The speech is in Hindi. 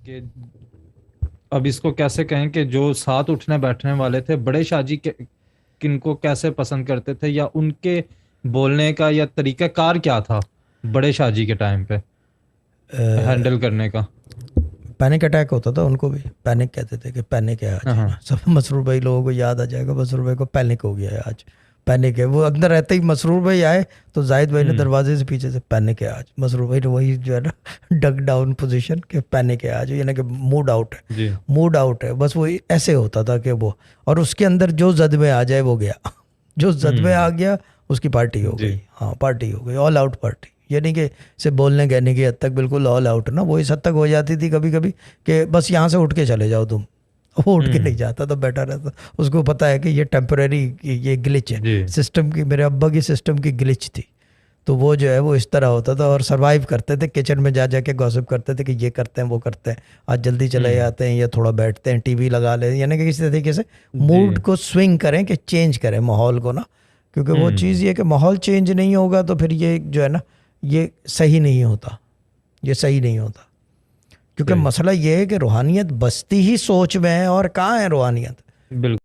कि अब इसको कैसे कहें कि जो साथ उठने बैठने वाले थे बड़े शाहजी के किनको कैसे पसंद करते थे, या उनके बोलने का या तरीका कार क्या था बड़े शाहजी के टाइम पे हैंडल करने का? पैनिक अटैक होता था उनको भी, पैनिक कहते थे कि पैनिक है आज, हाँ है हाँ। ना। सब मसरूर भाई लोगों को याद आ जाएगा, मसरूर भाई को पैनिक हो गया है आज, पैनिक है। वो अंदर रहते ही मसरूर भाई आए तो जाहिद भाई ने हम्म। दरवाजे से पीछे से पैनिक है आज, मसरूर भाई ने वही जो है ना डक डाउन पोजीशन के पैनिक है आज, यानी कि मूड आउट है, जी। मूड आउट है। बस वो ऐसे होता था कि वो, और उसके अंदर जो जद में आ जाए वो गया जो जद में आ गया उसकी पार्टी हो जी। गई। हाँ, पार्टी हो गई, ऑल आउट पार्टी। यानी कि से बोलने कहने की हद तक बिल्कुल ऑल आउट ना, वो इस हद तक हो जाती थी कभी कभी कि बस यहाँ से उठ के चले जाओ तुम। वो उठ के नहीं जाता तो बेटर रहता, उसको पता है कि ये टेम्परेरी, ये ग्लिच है जी। सिस्टम की, मेरे अब्बा की सिस्टम की ग्लिच थी। तो वो जो है वो इस तरह होता था, और सरवाइव करते थे, किचन में जा के गॉसिप करते थे कि ये करते हैं वो करते हैं, आज जल्दी चले जाते हैं या थोड़ा बैठते हैं, टीवी लगा ले, यानी कि किसी तरीके से जी। मूड को स्विंग करें, कि चेंज करें माहौल को ना। क्योंकि वो चीज़ ये कि माहौल चेंज नहीं होगा तो फिर ये जो है ना, ये सही नहीं होता, ये सही नहीं होता। क्योंकि सही। मसला ये है कि रूहानियत बसती ही सोच में है, और कहाँ है रूहानियत? बिल्कुल।